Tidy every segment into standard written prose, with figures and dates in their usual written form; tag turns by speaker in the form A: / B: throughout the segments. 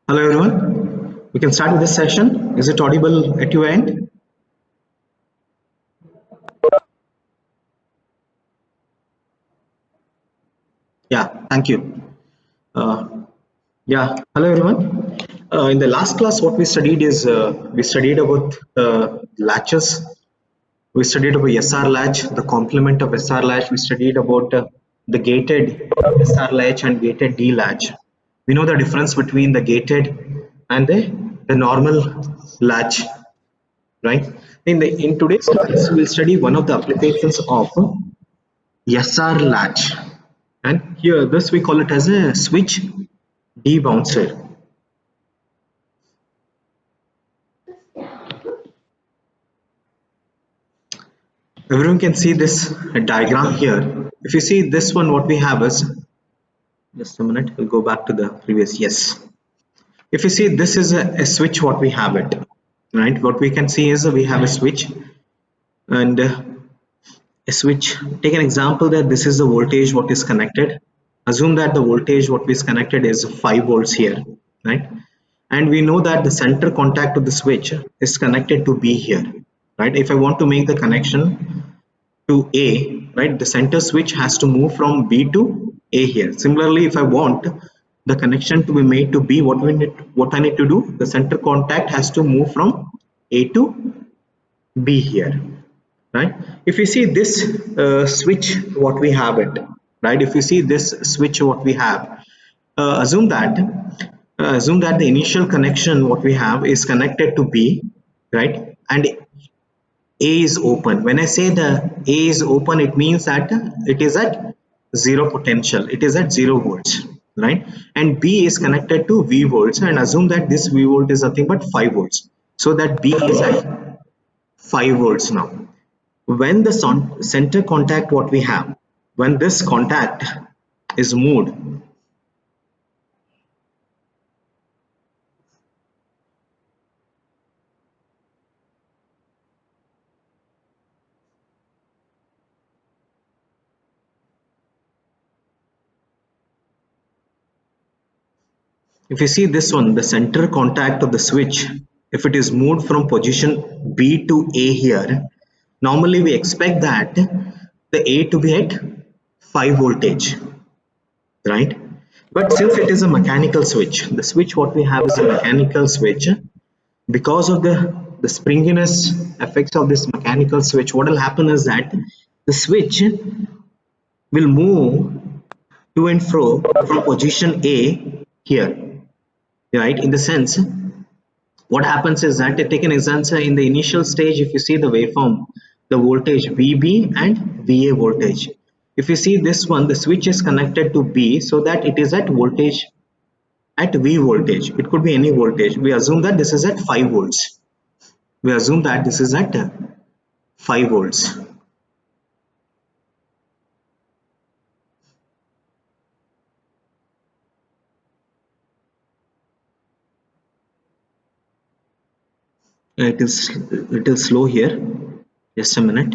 A: Hello everyone. We can start with this session. Is it audible at your end? Yeah, thank you. Uh, yeah, hello everyone. In the last class, what we studied is we studied about latches. We studied about SR latch, the complement of SR latch. We studied about the gated SR latch and gated D latch. We know the difference between the gated and the normal latch, right? In today's class, we'll study one of the applications of SR latch, and here this we call it as a switch debouncer. Everyone can see this diagram here. If you see this one, what we have is, just a minute, we'll go back to the previous. Yes, if you see, this is a switch, what we have it, right? What we can see is we have a switch, and a switch. Take an example that this is the voltage what is connected. Assume that the voltage what is connected is 5 volts here, right? And we know that the center contact of the switch is connected to B here, right? If I want to make the connection to A, right, the center switch has to move from B to A here. Similarly, if I want the connection to be made to B, what I need to do? The center contact has to move from A to B here, right? If you see this switch what we have it, right? If you see this switch what we have, assume that the initial connection what we have is connected to B, right? And A is open. When I say the A is open, it means that it is at zero potential. It is at 0 volts, right? And B is connected to V volts, and assume that this V volt is nothing but 5 volts. So that B is at 5 volts now. When the center contact what we have, when this contact is moved, if you see this one, the center contact of the switch, if it is moved from position B to A here, normally we expect that the A to be at 5 voltage, right? But since it is a mechanical switch, the switch what we have is a mechanical switch. Because of the springiness effects of this mechanical switch, what will happen is that the switch will move to and fro from position A here, right? In the sense, what happens is that, take an example, in the initial stage, if you see the waveform, the voltage VB and VA voltage. If you see this one, the switch is connected to B so that it is at voltage at V voltage. It could be any voltage. We assume that this is at 5 volts. We assume that this is at 5 volts. It is little slow here. Just a minute.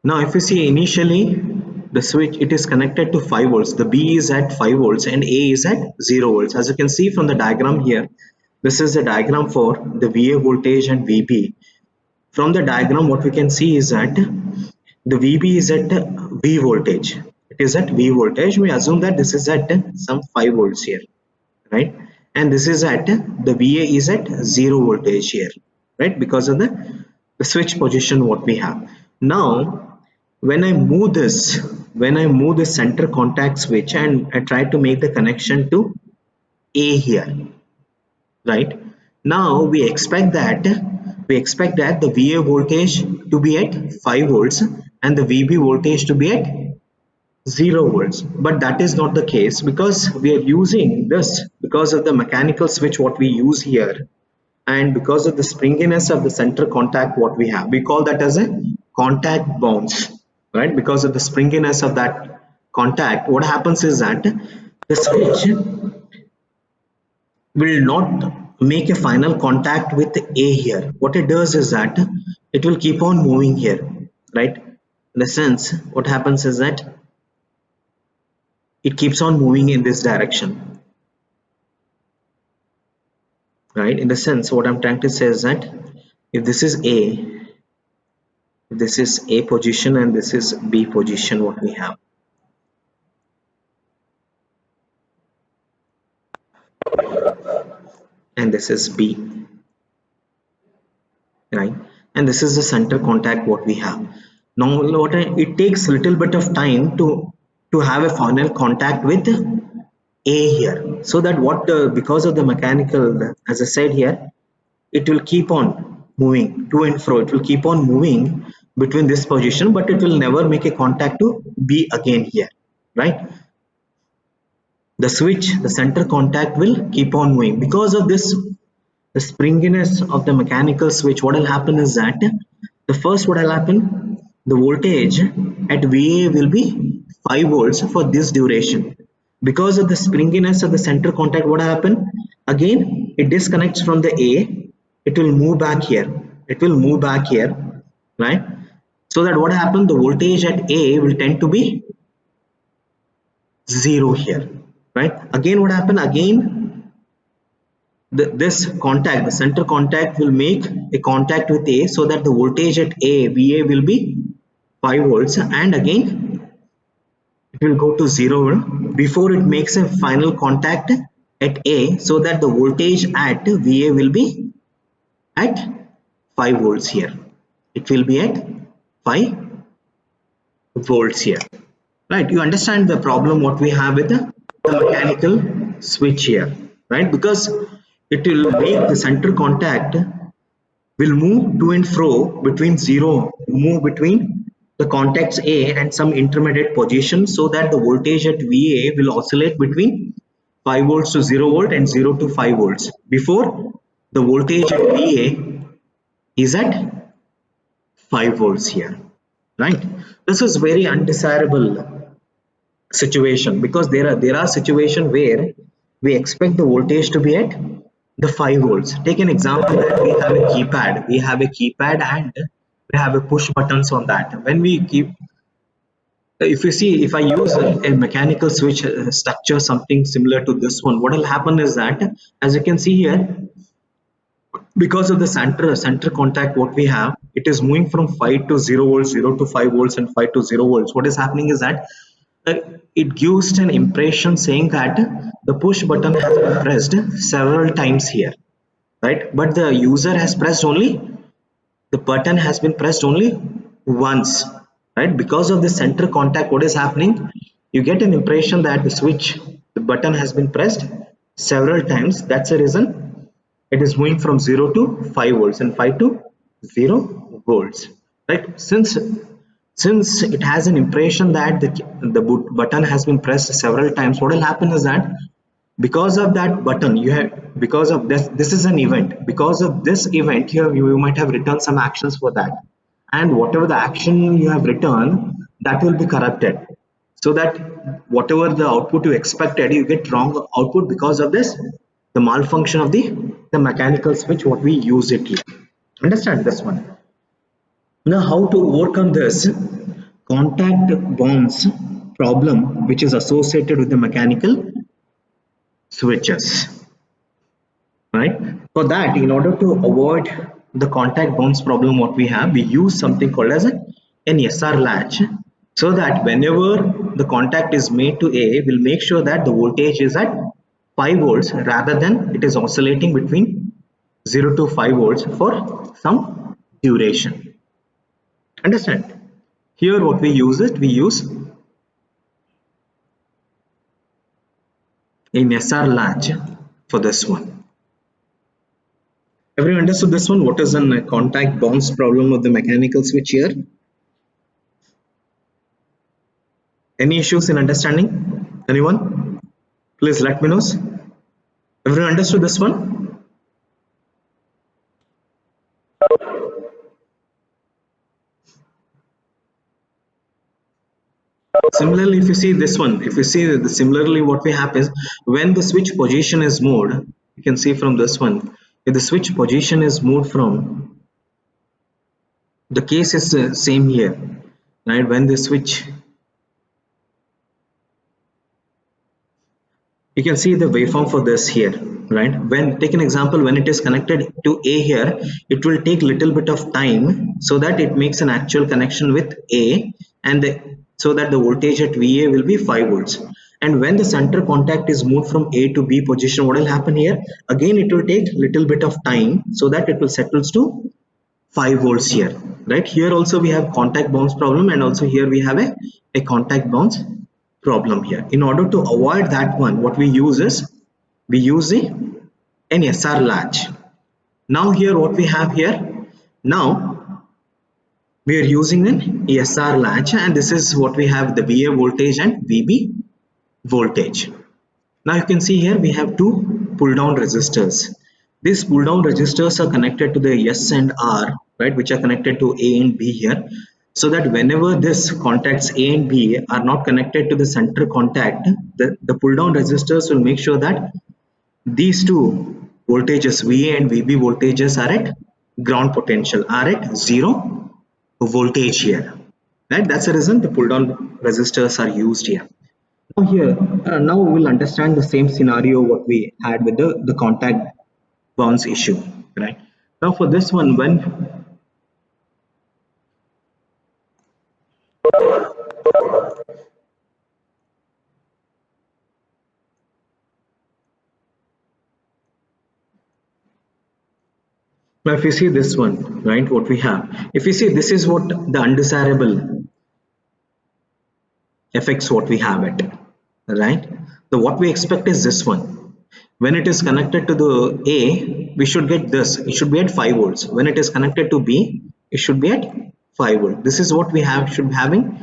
A: Now, if you see initially the switch, it is connected to 5 volts. The B is at 5 volts and A is at 0 volts. As you can see from the diagram here, this is the diagram for the VA voltage and VB. From the diagram, what we can see is that the VB is at V voltage. It is at V voltage. We assume that this is at some 5 volts here, right? And this is at the VA is at 0 voltage here, right? Because of the switch position what we have. Now, when I move this, when I move the center contact switch and I try to make the connection to A here, right? Now we expect that the VA voltage to be at 5 volts and the VB voltage to be at 0 volts, but that is not the case because we are using this, because of the mechanical switch what we use here, and because of the springiness of the center contact, what we have, we call that as a contact bounce, right? Because of the springiness of that contact, what happens is that the switch will not make a final contact with A here. What it does is that it will keep on moving here, right? In the sense, what happens is that it keeps on moving in this direction, right? In the sense, what I'm trying to say is that if this is A, this is A position and this is B position, what we have, and this is B, right? And this is the center contact what we have. Now it takes a little bit of time to have a final contact with A here, so that what because of the mechanical, as I said here, it will keep on moving to and fro, it will keep on moving between this position, but it will never make a contact to B again here, right? The switch, the center contact will keep on moving because of this, the springiness of the mechanical switch. What will happen is that the first, what will happen, the voltage at VA will be 5 volts for this duration. Because of the springiness of the center contact, what happen, again it disconnects from the A, it will move back here, it will move back here, right? So that what happen, the voltage at A will tend to be 0 here, right? Again what happen, again this contact, the center contact will make a contact with A, so that the voltage at A, VA will be 5 volts, and again it will go to 0 before it makes a final contact at A, so that the voltage at VA will be at 5 volts here. It will be at 5 volts here, right? You understand the problem what we have with the mechanical switch here, right? Because it will make the center contact will move to and fro between 0, move between the contacts A and some intermediate position, so that the voltage at VA will oscillate between 5 volts to 0 volt and 0 to 5 volts before the voltage at VA is at 5 volts here, right? This is very undesirable situation, because there are situations where we expect the voltage to be at the 5 volts. Take an example that we have a keypad and we have a push buttons on that. When we keep, if you see, if I use a mechanical switch structure, something similar to this one, what will happen is that, as you can see here, because of the center contact what we have, it is moving from 5 to 0 volts, 0 to 5 volts, and 5 to 0 volts. What is happening is that uh, it gives an impression saying that the push button has been pressed several times here, right? But the user has pressed only, the button has been pressed only once, right? Because of the center contact, what is happening, you get an impression that the button has been pressed several times. That's the reason it is moving from 0 to 5 volts and 5 to 0 volts, right? Since it has an impression that the button has been pressed several times, what will happen is that because of that button, you have, because of this is an event, because of this event here, you might have written some actions for that, and whatever the action you have written, that will be corrupted, so that whatever the output you expected, you get wrong output because of this, the malfunction of the mechanical switch what we use it here. Understand this one? Now how to overcome this contact bonds problem which is associated with the mechanical switches, right? For that, in order to avoid the contact bounce problem what we have, we use something called as an SR latch, so that whenever the contact is made to A, we'll make sure that the voltage is at 5 volts rather than it is oscillating between 0 to 5 volts for some duration. Understand? Here what we use it, we use an SR latch for this one. Everyone understood this one? What is a contact bounce problem of the mechanical switch here? Any issues in understanding? Anyone? Please let me know. Everyone understood this one? Similarly, if you see this one, if you see similarly what we have is when the switch position is moved, you can see from this one, if the switch position is moved from, the case is same here, right? When the switch, you can see the waveform for this here, right? When take an example, when it is connected to A here, it will take little bit of time so that it makes an actual connection with A, and so that the voltage at VA will be 5 volts. And when the center contact is moved from A to B position, what will happen here? Again, it will take little bit of time so that it will settles to 5 volts here, right? Here also we have contact bounce problem, and also here we have a contact bounce problem here. In order to avoid that one, what we use is we use an SR latch. Now here what we have here, now we are using an SR latch, and this is what we have, the VA voltage and VB voltage. Now you can see here we have two pull down resistors. These pull down resistors are connected to the S and R, right, which are connected to A and B here. So that whenever this contacts A and B are not connected to the center contact, the pull down resistors will make sure that these two voltages, VA and VB voltages, are at ground potential, are at zero voltage here. Right? That's the reason the pull down resistors are used here. Now here, now we will understand the same scenario what we had with the contact bounce issue, right? Now for this one, when now if you see this one, right, what we have, if you see this is what the undesirable effects what we have it, right? So what we expect is this one. When it is connected to the A, we should get this. It should be at 5 volts. When it is connected to B, it should be at 5 volts. This is what we have, should be having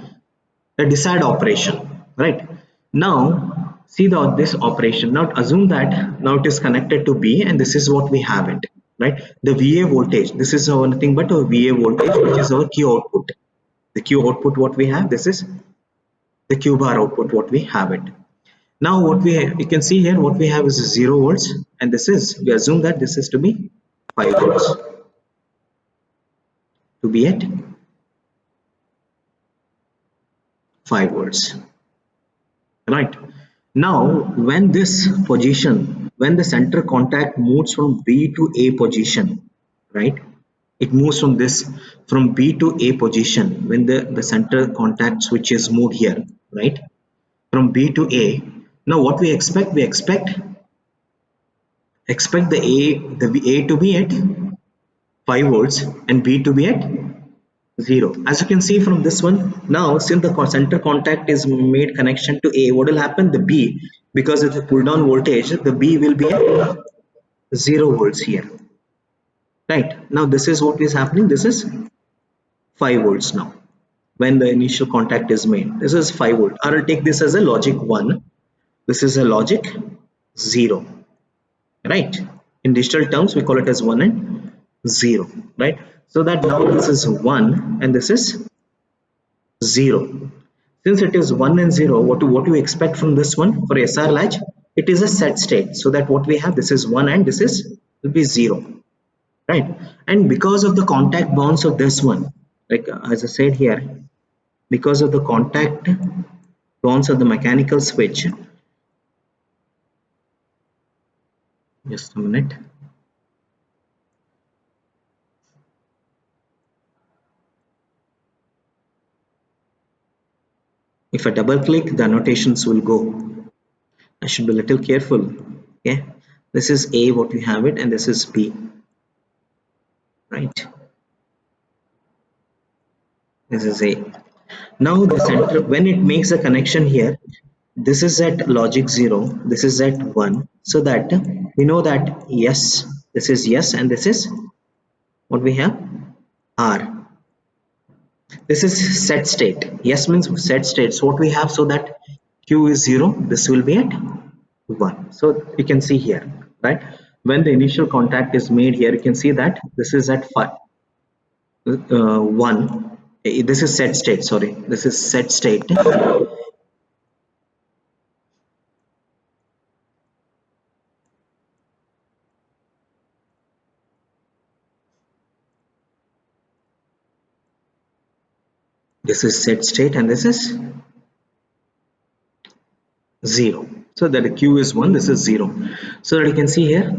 A: a desired operation, right? Now see this operation. Now assume that now it is connected to B, and this is what we have it, right? The VA voltage, this is nothing but a VA voltage, which is our Q output. The Q output what we have, this is the Q bar output what we have it. Now what you can see here, what we have is 0 volts, and this is, we assume that this is to be 5 volts, to be at 5 volts, right? Now when this position, when the center contact moves from B to A position, right, it moves from this, from B to A position, when the center contact switch is moved here, right, from B to A. Now what we expect, we expect the A to be at 5 volts and B to be at 0. As you can see from this one, now since the center contact is made connection to A, what will happen? The B, because it's a pull down voltage, the B will be at 0 volts here. Right, now this is what is happening. This is 5 volts now. When the initial contact is made, this is 5 volt. I will take this as a logic 1. This is a logic 0. Right, in digital terms we call it as 1 and 0, right? So that now this is 1 and this is 0. Since it is 1 and 0, what do you expect from this one? For SR latch, it is a set state, so that what we have, this is 1 and this is will be 0, right? And because of the contact bounce of this one, like as I said here, because of the contact bounce of the mechanical switch, just a minute. If I double click, the annotations will go. I should be a little careful. Okay, this is A, what we have it, and this is B, right? This is A. Now the center, when it makes a connection here, this is at logic 0, this is at 1, so that we know that yes, this is yes, and this is what we have, R. This is set state. Yes means set state. So what we have, so that Q is 0, this will be at 1. So you can see here, right? When the initial contact is made here, you can see that this is at 1. This is set state, sorry, this is set state. This is set state and this is 0. So that the Q is 1, this is 0. So that you can see here,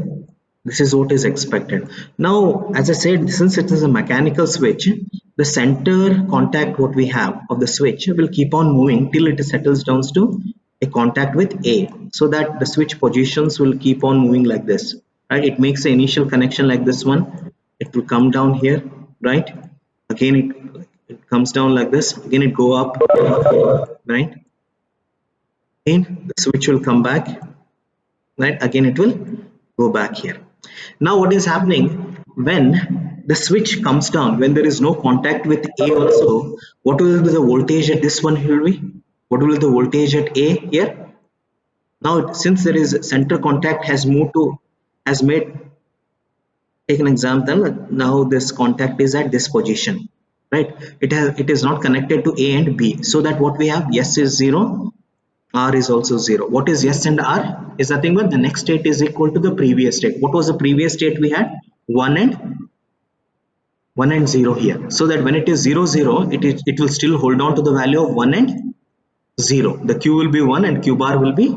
A: this is what is expected. Now, as I said, since it is a mechanical switch, the center contact what we have of the switch will keep on moving till it settles down to a contact with A. So that the switch positions will keep on moving like this. Right? It makes the initial connection like this one. It will come down here, right? Again, it comes down like this. Again, it go up, right? Again, the switch will come back, right? Again it will go back here. Now what is happening when the switch comes down, when there is no contact with A also, what will be the voltage at this one here be? What will be the voltage at A here? Now since there is center contact has moved to, has made, take an example, now this contact is at this position, right? It is not connected to A and B, so that what we have, S is 0, R is also 0. What is S and R? Is nothing but the next state is equal to the previous state. What was the previous state we had? 1 and 0 here. So that when it is 0, 0, it will still hold on to the value of 1 and 0. The Q will be 1 and Q bar will be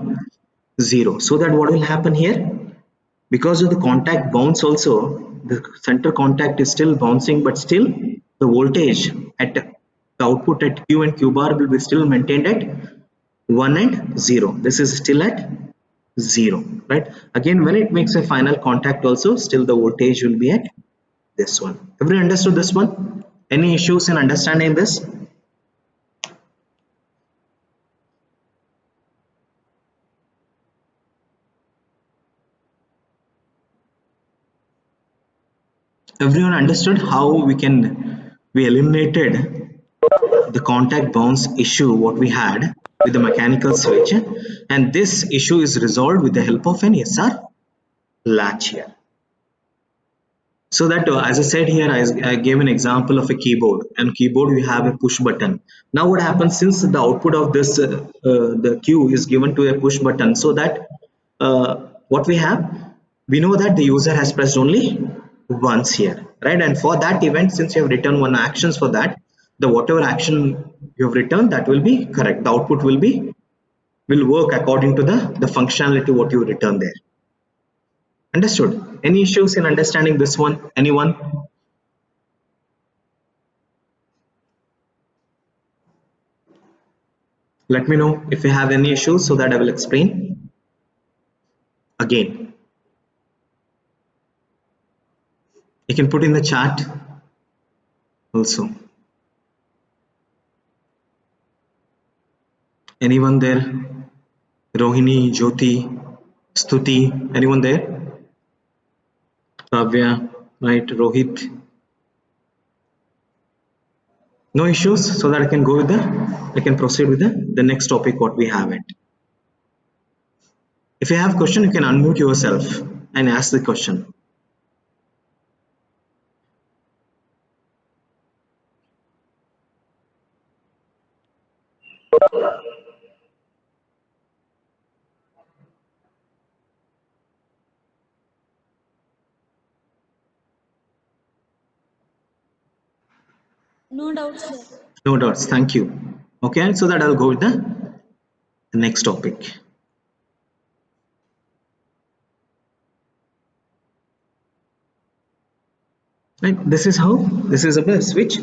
A: 0. So that what will happen here? Because of the contact bounce also, the center contact is still bouncing, but still the voltage at the output at Q and Q bar will be still maintained at 1 and 0. This is still at 0, right? Again, when it makes a final contact also, still the voltage will be at this one. Everyone understood this one? Any issues in understanding this? Everyone understood how we eliminated the contact bounce issue what we had with the mechanical switch, and this issue is resolved with the help of an SR latch here. So that as I said here, I gave an example of a keyboard, and keyboard we have a push button. Now what happens, since the output of this the Q is given to a push button, so that what we have, we know that the user has pressed only once here, right? And for that event, since you have written one actions for that, the whatever action you have written, that will be correct. The output will work according to the functionality what you return there. Understood? Any issues in understanding this one? Anyone? Let me know if you have any issues so that I will explain again. You can put in the chat also. Anyone there? Rohini, Jyoti, Stuti, anyone there? Kavya, right? Rohit. No issues, so that I can proceed with the next topic what we have it. If you have question, you can unmute yourself and ask the question.
B: No doubts, sir.
A: No doubts. Thank you. Okay, so that I'll go with the next topic. Right, this is a switch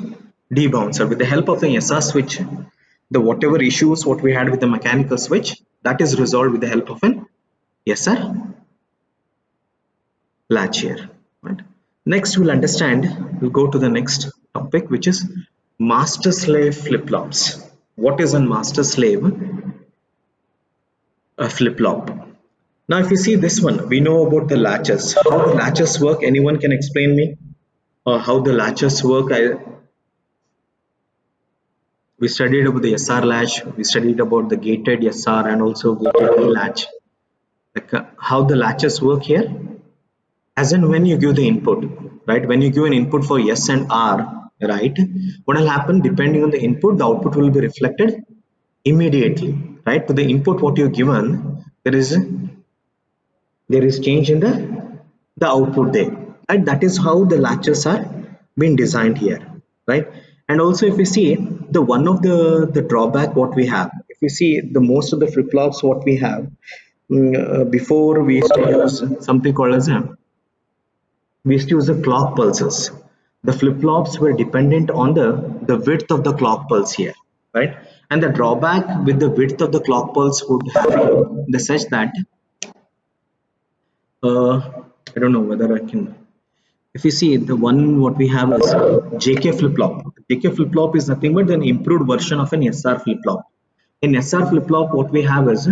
A: debouncer with the help of the SR switch. The whatever issues what we had with the mechanical switch, that is resolved with the help of an SR latch here. Right. Next, we'll go to the next topic, which is master slave flip flops. What is a master slave flip flop? Now, if you see this one, we know about the latches. How the latches work? Anyone can explain me? Or how the latches work? We studied about the SR latch. We studied about the gated SR and also gated E latch. Like how the latches work here. As in when you give the input, right? When you give an input for S and R, right? What will happen, depending on the input, the output will be reflected immediately, right? To the input what you've given, there is change in the output there, right? That is how the latches are being designed here, right? And also if you see the one of the drawback what we have, if you see the most of the flip flops what we have, before we used to use something called as a, we used to use the clock pulses. The flip flops were dependent on the width of the clock pulse here, right? And the drawback with the width of the clock pulse would have the such that uh, I don't know whether I can. If you see the one what we have is JK flip flop. JK flip flop is nothing but an improved version of an SR flip flop. In SR flip flop, what we have is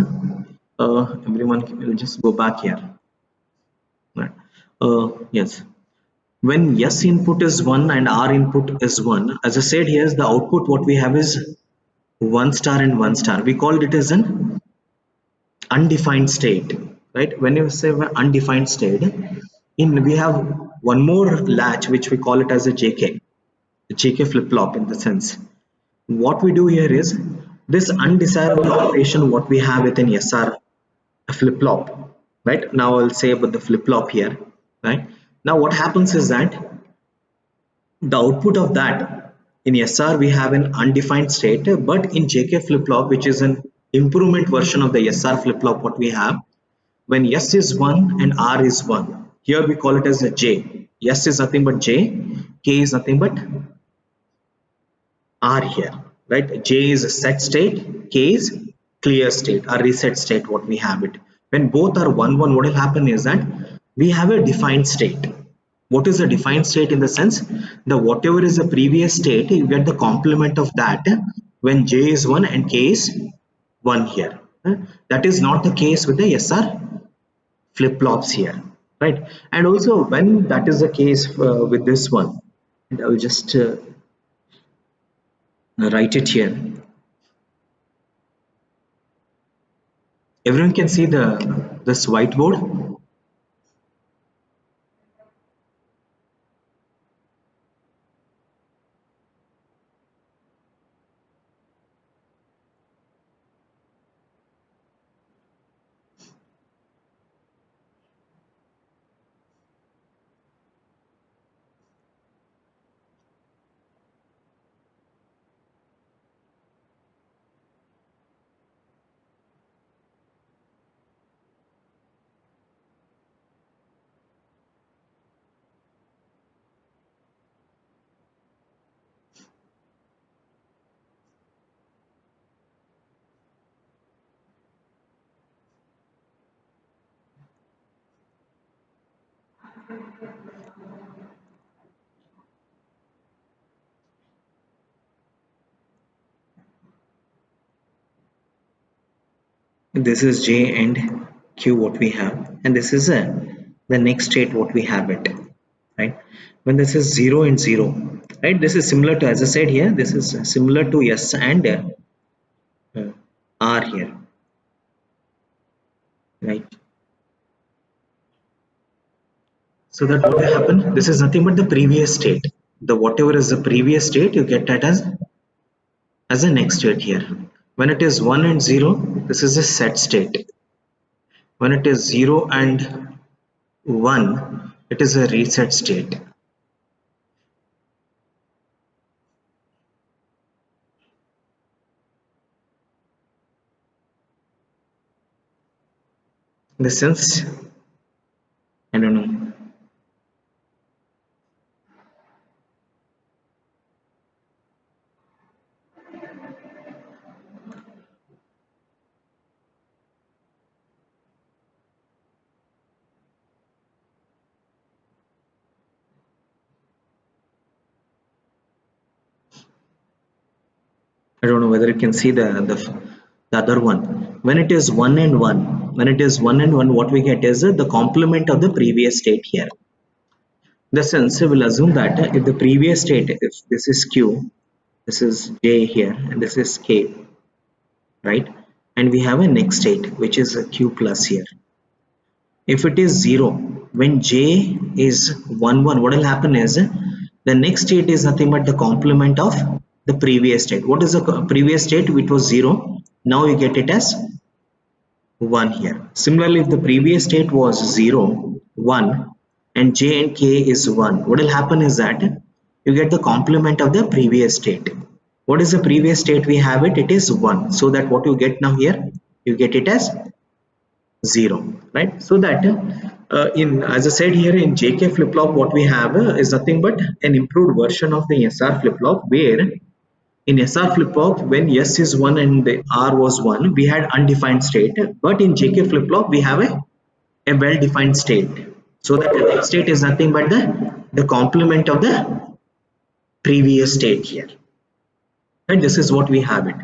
A: everyone will just go back here. Right. Yes. When yes input is 1 and R input is 1, as I said here, the output what we have is 1 star and 1 star. We called it as an undefined state, right? When you say undefined state, in we have one more latch which we call it as a JK, the JK flip-flop in the sense. What we do here is this undesirable operation what we have within SR flip-flop, right? Now I'll say about the flip-flop here, right? Now what happens is that the output of that in SR we have an undefined state, but in JK flip-flop, which is an improvement version of the SR flip-flop, what we have when S is 1 and R is 1, here we call it as a J. S is nothing but J, K is nothing but R here, right? J is a set state, K is clear state or reset state what we have it. When both are 1 1, what will happen is that we have a defined state. What is a defined state in the sense? The whatever is the previous state, you get the complement of that when J is 1 and K is 1 here. That is not the case with the SR flip-flops here, right? And also when that is the case with this one, and I'll just write it here. Everyone can see this whiteboard. This is J and Q what we have, and this is the next state what we have it, right? When this is 0 and 0, right? This is similar to, as I said here, this is similar to S and R here, right? So that what will happen? This is nothing but the previous state. The whatever is the previous state, you get that as a next state here. When it is 1 and 0, this is a set state. When it is 0 and 1, it is a reset state. In the sense, I don't know. I don't know whether you can see the other one. When it is 1 and 1, when it is 1 and 1, what we get is the complement of the previous state here. The sense will assume that if the previous state, if this is Q, this is J here, and this is K, right? And we have a next state, which is a Q plus here. If it is 0, when J is 1 1, what will happen is the next state is nothing but the complement of the previous state. What is the previous state? It was 0. Now you get it as 1 here. Similarly, if the previous state was 0, 1 and J and K is 1, what will happen is that you get the complement of the previous state. What is the previous state we have it? It is 1. So that what you get now here? You get it as 0, right? So that in as I said here in JK flip-flop, what we have is nothing but an improved version of the SR flip-flop, where in SR flip-flop, when S is 1 and the R was 1, we had undefined state. But in JK flip-flop, we have a well-defined state. So that the next state is nothing but the complement of the previous state here. And this is what we have it.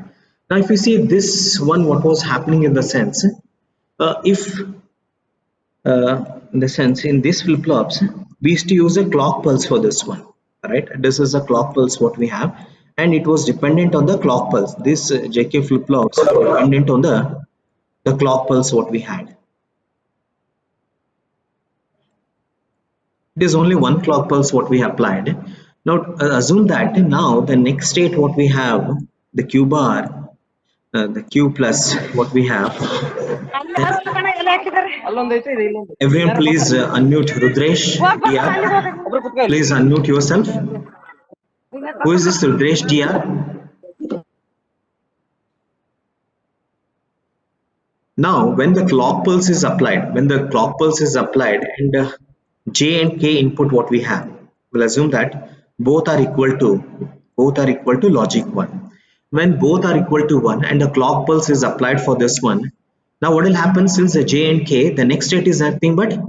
A: Now, if you see this one, what was happening in the sense, if in the sense in these flip-flops, we used to use a clock pulse for this one, right? This is a clock pulse what we have, and it was dependent on the clock pulse. This JK flip-flops were dependent on the clock pulse what we had. It is only one clock pulse what we applied. Now assume that now the next state what we have, the Q bar, the Q plus what we have. Everyone please unmute Rudresh DR. Please unmute yourself. Who is this Rudresh DR? Now when the clock pulse is applied, and J and K input what we have, we'll assume that both are equal to logic 1. When both are equal to 1 and the clock pulse is applied for this one, now what will happen? Since the J and K, the next state is nothing but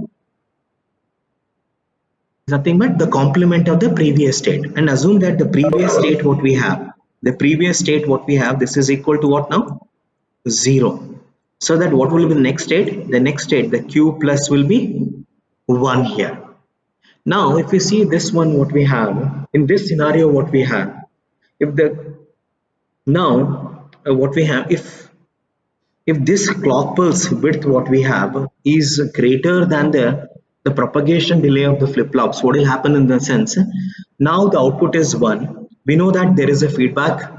A: the complement of the previous state, and assume that the previous state what we have, this is equal to what now? 0. So that what will be the next state? The next state, the Q plus will be 1 here. Now if we see this one what we have, in this scenario what we have, if the now what we have, if this clock pulse width what we have is greater than the propagation delay of the flip-flops, what will happen in the sense, now the output is 1. We know that there is a feedback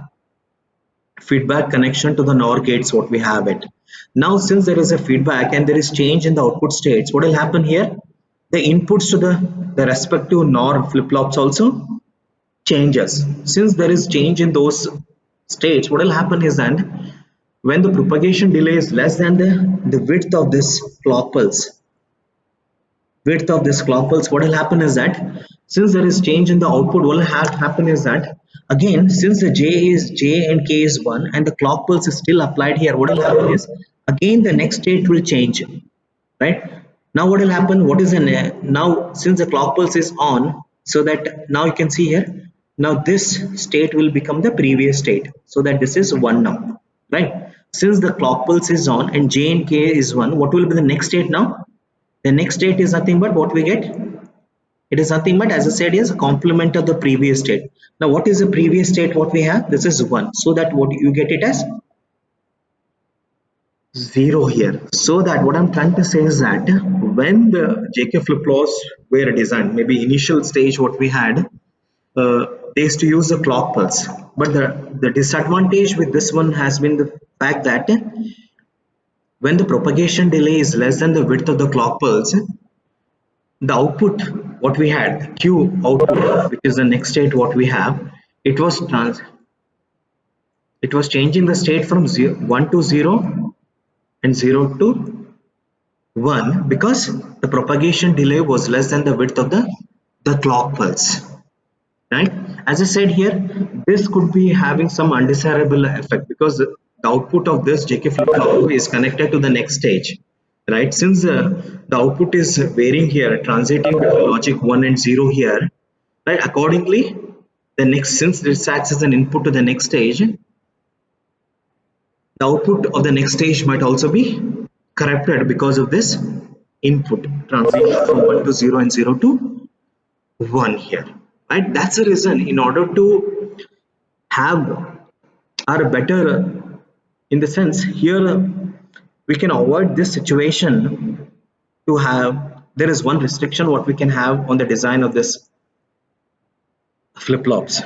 A: connection to the NOR gates what we have it. Now since there is a feedback and there is change in the output states, what will happen here? The inputs to the respective NOR flip-flops also changes. Since there is change in those states, what will happen is that when the propagation delay is less than the width of this clock pulse, what will happen is that since there is change in the output, what will happen is that again, since the J and K is 1 and the clock pulse is still applied here, what will happen is again the next state will change, right? Now what will happen? What is now since the clock pulse is on, so that now you can see here, now this state will become the previous state, so that this is 1 now, right? Since the clock pulse is on and J and K is 1, what will be the next state now? The next state is nothing but what we get. It is nothing but, as I said, is a complement of the previous state. Now what is the previous state what we have? This is 1, so that what you get it as 0 here. So that what I'm trying to say is that when the JK flip-flops were designed, maybe initial stage what we had, they used to use the clock pulse, but the disadvantage with this one has been the fact that when the propagation delay is less than the width of the clock pulse, the output what we had, the Q output, which is the next state what we have, it was changing the state from 1 to 0 and 0 to 1, because the propagation delay was less than the width of the clock pulse, right? As I said here, this could be having some undesirable effect, because the output of this JK flip-flop is connected to the next stage, right? Since the output is varying here, transiting between logic 1 and 0 here, right? Accordingly, the next, since this acts as an input to the next stage, the output of the next stage might also be corrupted because of this input transition from 1 to 0 and 0 to 1 here, right? That's the reason, in order to have or better, in the sense here, we can avoid this situation to have, there is one restriction what we can have on the design of this flip-flops,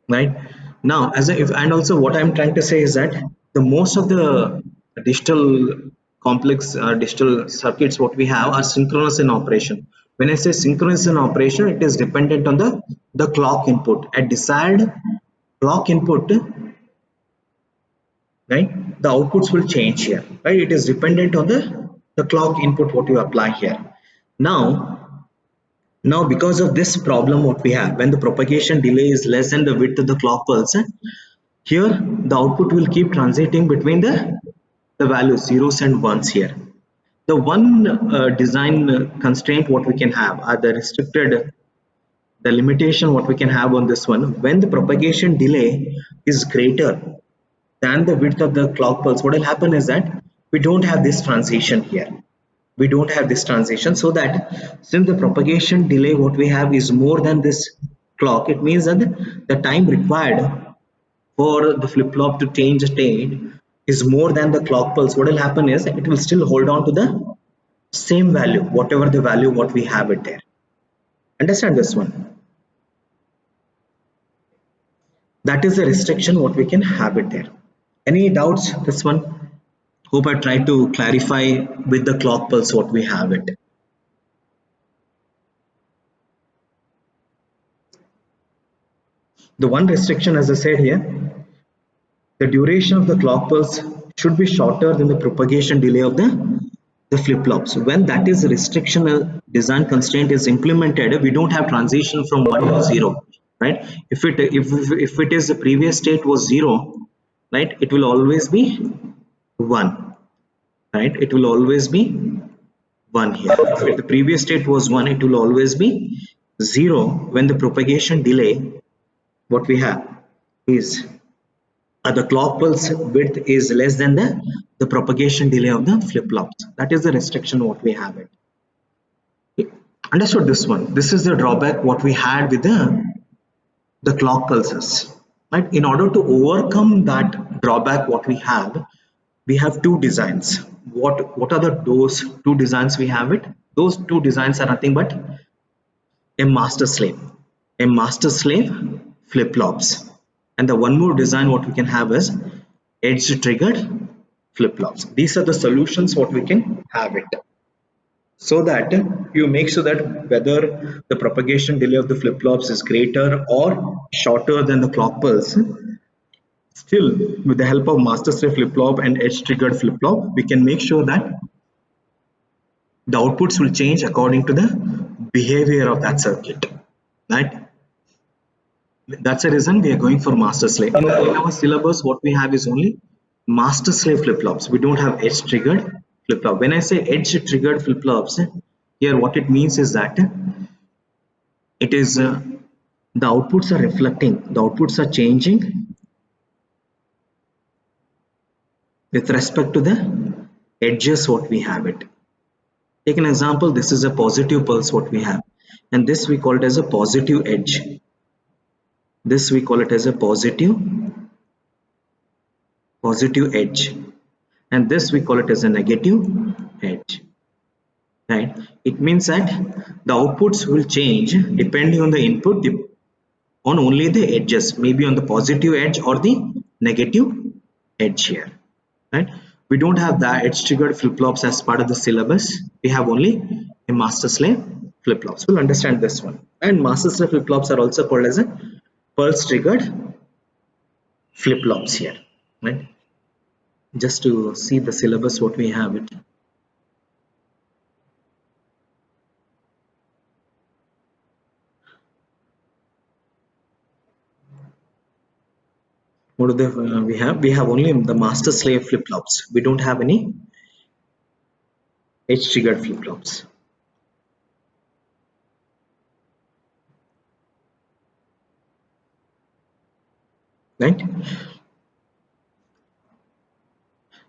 A: right? Now as a, if, and also what I'm trying to say is that the most of the digital complex digital circuits what we have are synchronous in operation. When I say synchronous in operation, it is dependent on the clock input at desired clock input, right, the outputs will change here, right? It is dependent on the clock input what you apply here. Now because of this problem what we have, when the propagation delay is less than the width of the clock pulse, here the output will keep transiting between the values zeros and ones here. The one design constraint what we can have are the restricted, the limitation what we can have on this one, when the propagation delay is greater than the width of the clock pulse, what will happen is that we don't have this transition here. We don't have this transition, so that since the propagation delay what we have is more than this clock, it means that the time required for the flip-flop to change state is more than the clock pulse. What will happen is it will still hold on to the same value, whatever the value what we have it there. Understand this one? That is the restriction what we can have it there. Any doubts this one? Hope I tried to clarify with the clock pulse what we have it. The one restriction, as I said here, the duration of the clock pulse should be shorter than the propagation delay of the flip-flops. When that is a restriction, design constraint is implemented, we don't have transition from 1 to 0, right? If it is the previous state was 0, right, it will always be 1, right? It will always be 1 here. If the previous state was 1, it will always be 0 when the propagation delay what we have is the clock pulse width is less than the propagation delay of the flip-flops. That is the restriction what we have it. Understood this one? This is the drawback what we had with the clock pulses. Right? In order to overcome that drawback what we have two designs. What are those two designs we have it? Those two designs are nothing but a master slave flip-flops. And the one more design what we can have is edge triggered flip-flops. These are the solutions what we can have it, so that you make sure that whether the propagation delay of the flip-flops is greater or shorter than the clock pulse, still with the help of master slave flip-flop and edge triggered flip-flop, we can make sure that the outputs will change according to the behavior of that circuit, right? That's the reason we are going for master slave. In our syllabus, what we have is only master slave flip-flops. We don't have edge triggered flip-flop. When I say edge triggered flip-flops, here what it means is that it is the outputs are reflecting, the outputs are changing with respect to the edges what we have it. Take an example, this is a positive pulse what we have, and this we call it as a positive edge. This we call it as a positive edge, and this we call it as a negative edge, right? It means that the outputs will change depending on the input on only the edges, maybe on the positive edge or the negative edge here, right? We don't have the edge triggered flip-flops as part of the syllabus. We have only a master slave flip-flops. We'll understand this one. And master slave flip-flops are also called as a pulse triggered flip-flops here, right? Just to see the syllabus what we have it. What do they, we have? We have only the master slave flip-flops. We don't have any edge triggered flip-flops. Right?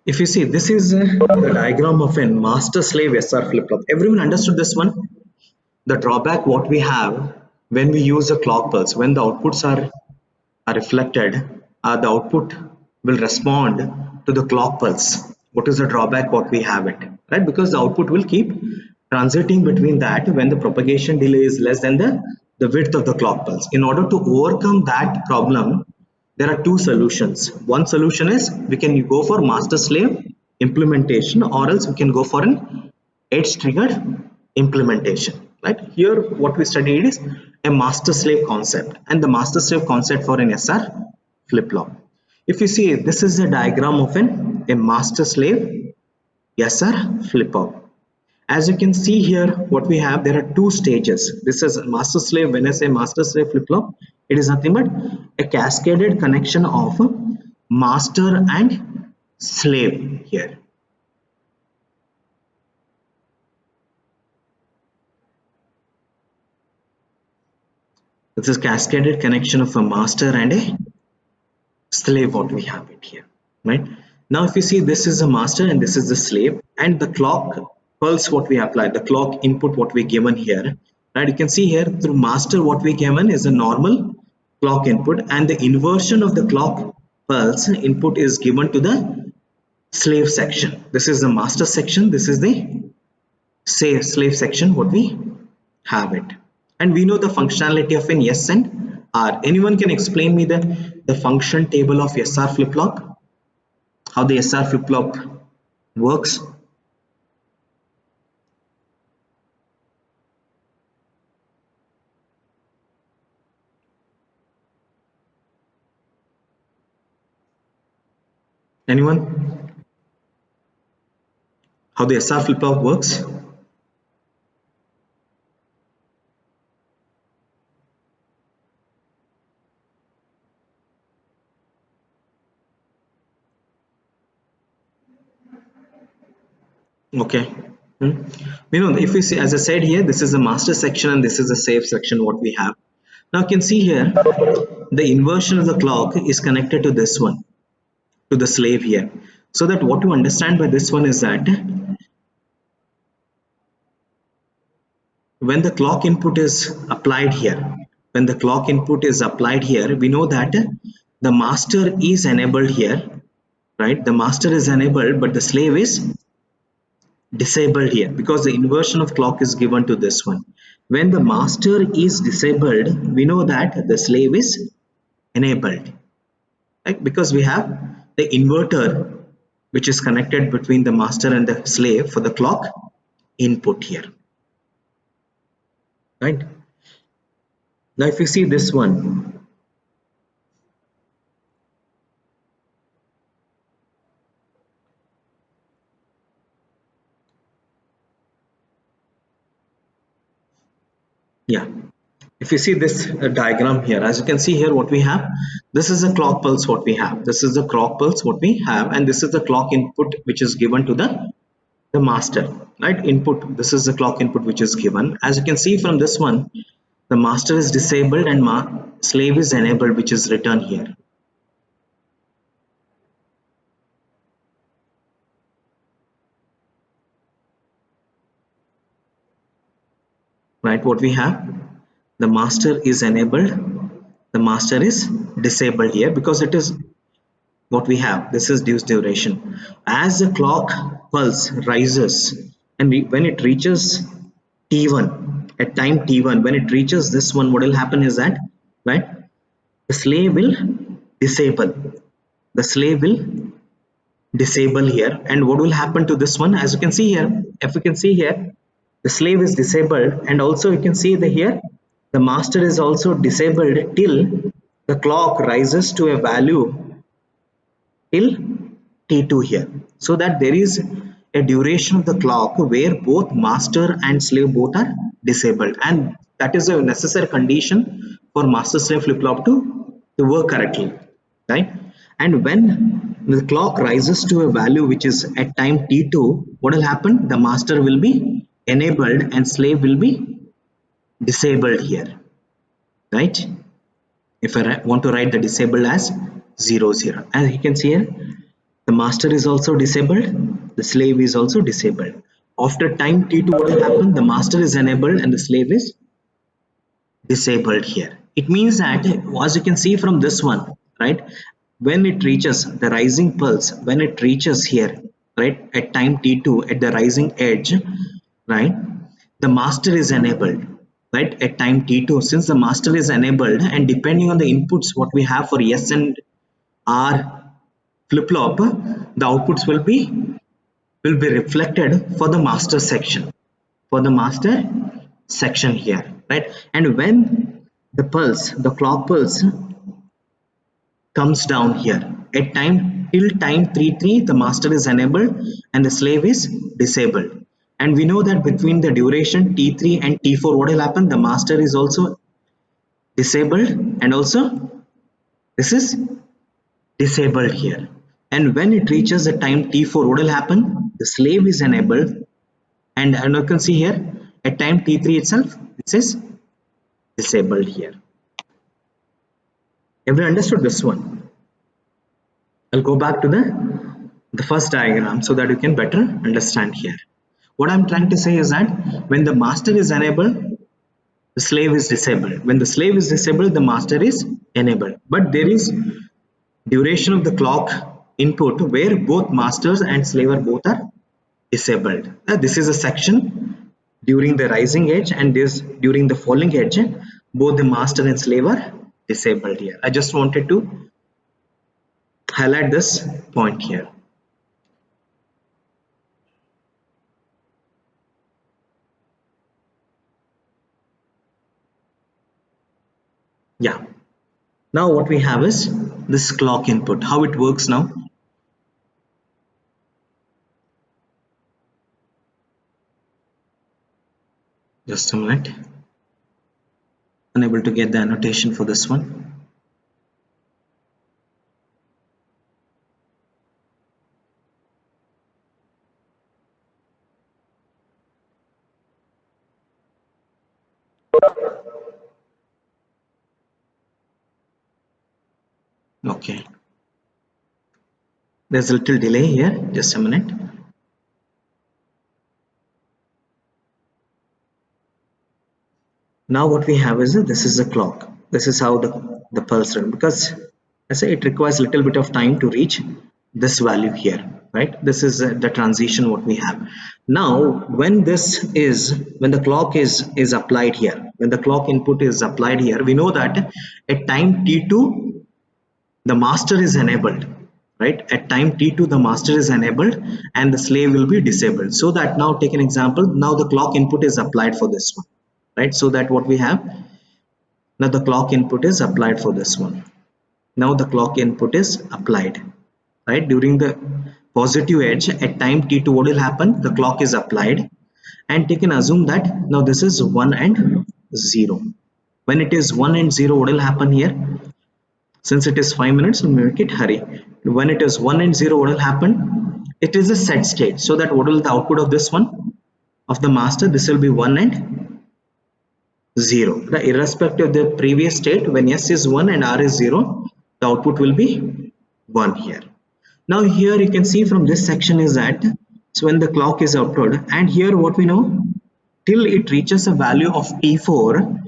A: If you see, this is the diagram of a master slave SR flip-flop. Everyone understood this one? The drawback what we have when we use a clock pulse, when the outputs are reflected, the output will respond to the clock pulse. What is the drawback what we have it, right? Because the output will keep transiting between that when the propagation delay is less than the width of the clock pulse. In order to overcome that problem, there are two solutions. One solution is we can go for master slave implementation, or else we can go for an edge triggered implementation, right? Here what we studied is a master slave concept, and the master slave concept for an SR flip-flop. If you see, this is a diagram of a master slave SR flip-flop. As you can see here, what we have, there are two stages. This is master slave. When I say master slave flip-flop, it is nothing but a cascaded connection of master and slave here. This is cascaded connection of a master and a slave, what we have it here, right? Now if you see, this is a master and this is the slave, and the clock pulse what we apply, the clock input what we given here, right? You can see here through master what we given is a normal clock input, and the inversion of the clock pulse input is given to the slave section. This is the master section, this is the slave section what we have it. And we know the functionality of an S and R. Anyone can explain me the function table of SR flip-flop? How the SR flip-flop works? Anyone? How the SR flip-flop works? Okay. You know, if we see, as I said here, this is the master section and this is the save section what we have. Now you can see here, the inversion of the clock is connected to this one, to the slave here. So that what you understand by this one is that when the clock input is applied here, when the clock input is applied here, we know that the master is enabled here, right? The master is enabled, but the slave is disabled here because the inversion of clock is given to this one. When the master is disabled, we know that the slave is enabled, right? Because we have the inverter which is connected between the master and the slave for the clock input here, right? Now if you see this one, yeah, if you see this diagram here, as you can see here, what we have, this is the clock pulse what we have, this is the clock pulse what we have, and this is the clock input which is given to the master, right? Input, this is the clock input which is given. As you can see from this one, the master is disabled and slave is enabled, which is written here. Right, what we have, the master is enabled, the master is disabled here because it is what we have, this is due duration. As the clock pulse rises and when it reaches t1, at time t1, when it reaches this one, what will happen is that, right, the slave will disable, the slave will disable here, and what will happen to this one, as you can see here, if you can see here, the slave is disabled, and also you can see the here the master is also disabled till the clock rises to a value till t2 here, so that there is a duration of the clock where both master and slave both are disabled, and that is a necessary condition for master slave flip-flop to work correctly, right? And when the clock rises to a value which is at time t2, what will happen, the master will be enabled and slave will be disabled here, right? If I want to write the disabled as 00, as you can see here, the master is also disabled, the slave is also disabled. After time t2, what will happen, the master is enabled and the slave is disabled here. It means that, as you can see from this one, right, when it reaches the rising pulse, when it reaches here, right, at time t2 at the rising edge, right, the master is enabled, right, at time t2. Since the master is enabled, and depending on the inputs what we have for S and R flip-flop, the outputs will be reflected for the master section, for the master section here, right? And when the pulse, the clock pulse comes down here. At time till time t3, the master is enabled and the slave is disabled. And we know that between the duration t3 and t4, what will happen? The master is also disabled and also this is disabled here. And when it reaches the time t4, what will happen? The slave is enabled, and you can see here at time t3 itself, this is disabled here. Everyone understood this one? I'll go back to the first diagram so that you can better understand here. What I'm trying to say is that when the master is enabled, the slave is disabled. When the slave is disabled, the master is enabled. But there is duration of the clock input where both masters and slave are both are disabled. This is a section during the rising edge, and this during the falling edge, both the master and slave are disabled here. I just wanted to highlight this point here. Yeah. Now what we have is this clock input. How it works now? Just a minute. Unable to get the annotation for this one. Okay. There's a little delay here. Just a minute. Now what we have is this is the clock. This is how the pulse run, because I say it requires a little bit of time to reach this value here, right? This is the transition what we have. Now when the clock is applied here, when the clock input is applied here, we know that at time t2 the master is enabled, right? At time t2 the master is enabled and the slave will be disabled. So that, now take an example, now the clock input is applied for this one, right? So that what we have, now the clock input is applied for this one. Now the clock input is applied, right? During the positive edge at time t2, what will happen? The clock is applied, and you can assume that now this is 1 and 0. When it is 1 and 0, what will happen here? Since it is 5 minutes, we'll make it hurry. When it is 1 and 0, what will happen? It is a set state. So that what will the output of this one? Of the master, this will be 1 and 0. Irrespective of the previous state, when S is 1 and R is 0, the output will be 1 here. Now here you can see from this section is that, so when the clock is output, and here what we know, till it reaches a value of T4,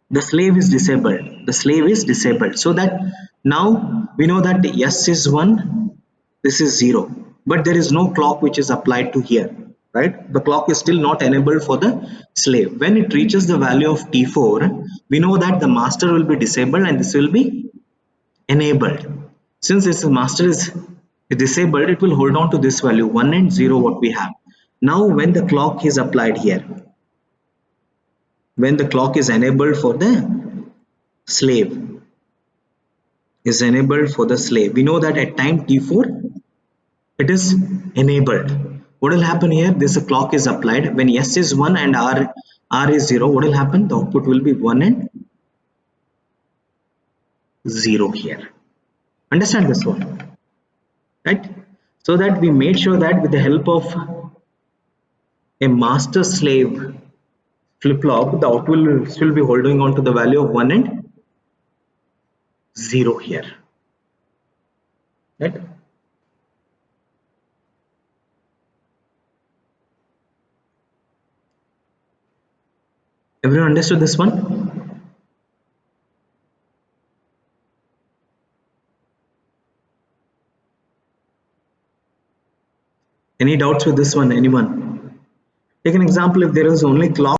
A: the slave is disabled. The slave is disabled. So that now we know that S is 1, this is 0, but there is no clock which is applied to here, right? The clock is still not enabled for the slave. When it reaches the value of T4, we know that the master will be disabled and this will be enabled. Since this master is disabled, it will hold on to this value 1 and 0 what we have. Now when the clock is applied here, when the clock is enabled for the slave, is enabled for the slave, we know that at time t4 it is enabled. What will happen here? This clock is applied. When S is 1 and R is 0, what will happen? The output will be 1 and 0 here. Understand this one, right? So that we made sure that with the help of a master slave flip-flop, the output will still be holding on to the value of 1 and 0 here, right? Everyone understood this one? Any doubts with this one? Anyone? Take an example, if there is only clock